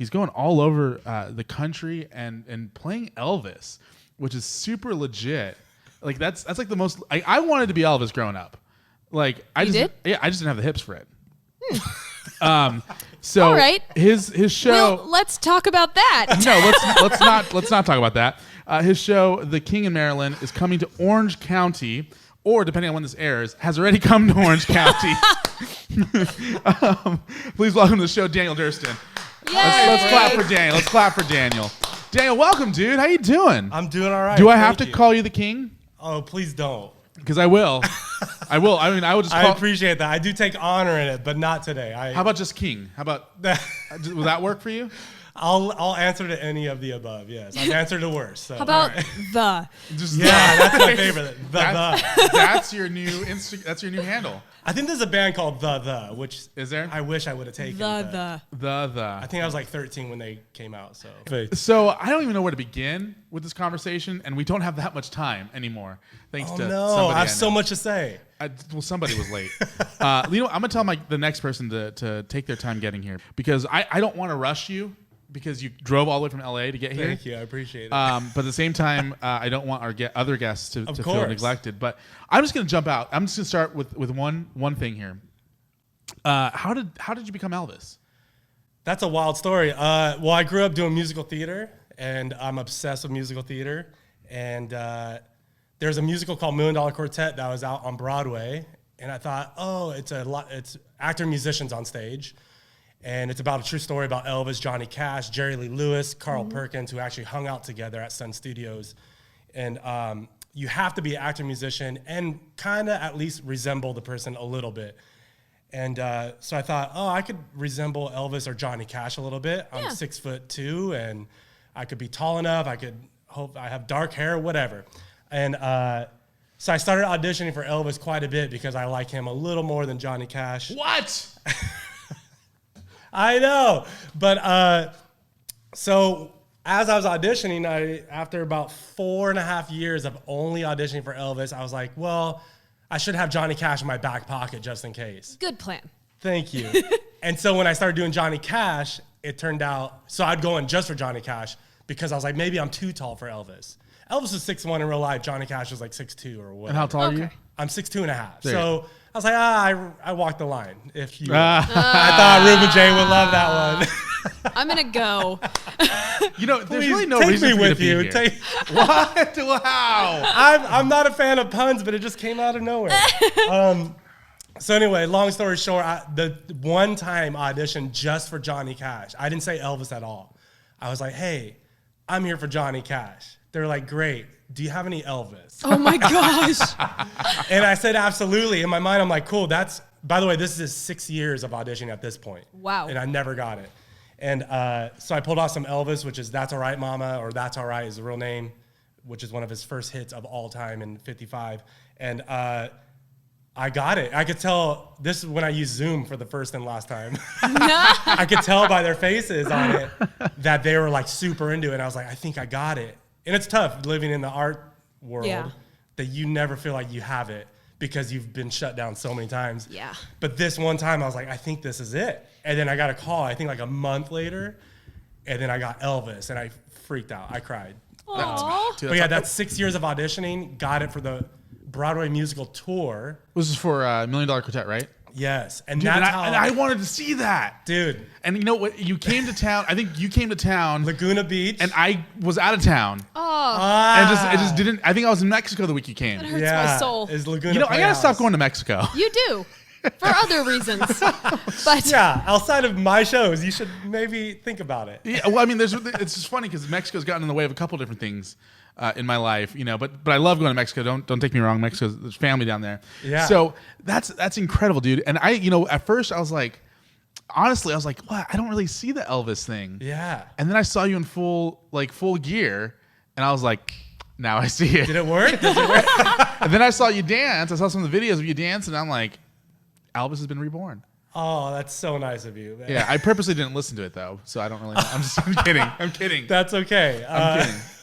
He's going all over the country and playing Elvis, which is super legit. Like that's like the most. I wanted to be Elvis growing up. Like I just didn't have the hips for it. So all right. his show. Well, let's talk about that. No, let's not talk about that. His show, The King Marilyn, is coming to Orange County, or depending on when this airs, has already come to Orange County. Please welcome to the show, Daniel Durston. Let's clap for Daniel. Let's clap for Daniel. Daniel, welcome, dude. How you doing? I'm doing all right. Do I have to call you the King? Oh, please don't. Because I will. I will. I mean, I will just call. I appreciate that. I do take honor in it, but not today. How about just King? How about will that work for you? I'll answer to any of the above. Yes, I've answered the worst. So, how about the? Just that's my favorite. That's your new That's your new handle. I think there's a band called The, which is there? I wish I would have taken. The. I think I was like 13 when they came out. So I don't even know where to begin with this conversation, and we don't have that much time anymore. Thanks to somebody. I have so much to say. Somebody was late. I'm gonna tell the next person to take their time getting here because I don't want to rush you. Because you drove all the way from LA to get here. Thank you, I appreciate it. But at the same time, I don't want our other guests to feel neglected. But I'm just going to jump out. I'm just going to start with one thing here. How did you become Elvis? That's a wild story. Well, I grew up doing musical theater, and I'm obsessed with musical theater. And there's a musical called $1 Million Quartet that was out on Broadway, and I thought, it's actor musicians on stage. And it's about a true story about Elvis, Johnny Cash, Jerry Lee Lewis, Carl Perkins, who actually hung out together at Sun Studios. And you have to be an actor musician and kind of at least resemble the person a little bit. And so I thought, I could resemble Elvis or Johnny Cash a little bit. I'm 6'2", and I could be tall enough. I have dark hair, whatever. And so I started auditioning for Elvis quite a bit because I like him a little more than Johnny Cash. What? I know, but so as I was auditioning, after about 4.5 years of only auditioning for Elvis, I was like, well, I should have Johnny Cash in my back pocket just in case. Good plan. Thank you. And so when I started doing Johnny Cash, it turned out, so I'd go in just for Johnny Cash because I was like, maybe I'm too tall for Elvis. Elvis was 6'1" in real life. Johnny Cash was like 6'2" or whatever. And how tall are you? I'm 6'2.5". There So I was like, I walked the line. If you, I thought Ruben Jay would love that one. I'm gonna go. There's really no reason for me to be here. What? Wow. I'm not a fan of puns, but it just came out of nowhere. So anyway, long story short, the one time audition just for Johnny Cash, I didn't say Elvis at all. I was like, hey, I'm here for Johnny Cash. They're like, great. Do you have any Elvis? Oh my gosh. And I said, absolutely. In my mind, I'm like, cool. By the way, this is 6 years of auditioning at this point. Wow. And I never got it. And so I pulled off some Elvis, which is That's All Right, Mama, or That's All Right is the real name, which is one of his first hits of all time in 55. And I got it. I could tell, this is when I used Zoom for the first and last time. I could tell by their faces on it that they were like super into it. And I was like, I think I got it. And it's tough living in the art world that you never feel like you have it because you've been shut down so many times. Yeah. But this one time I was like, I think this is it. And then I got a call, I think like a month later, and then I got Elvis, and I freaked out. I cried. But yeah, that's 6 years of auditioning. Got it for the Broadway musical tour. This is for $1 Million Quartet, right? Yes. And Dude, that's and I wanted to see that. Dude. And you know what? You came to town. I think you came to town. Laguna Beach. And I was out of town. Oh. And it just didn't. I think I was in Mexico the week you came. That hurts my soul. Is Laguna I gotta stop going to Mexico. You do. For other reasons. But yeah, outside of my shows, you should maybe think about it. Yeah, well, I mean, it's just funny because Mexico's gotten in the way of a couple different things in my life, but I love going to Mexico. Don't take me wrong. There's family down there. Yeah. So that's incredible, dude. And at first I was like, honestly, what? I don't really see the Elvis thing. Yeah. And then I saw you in full gear, and I was like, now I see it. Did it work? Does it work? And then I saw you dance. I saw some of the videos of you dance, and I'm like, Elvis has been reborn. Oh, that's so nice of you, man. Yeah, I purposely didn't listen to it though, so I don't really know. I'm kidding. I'm kidding. That's okay. I'm kidding.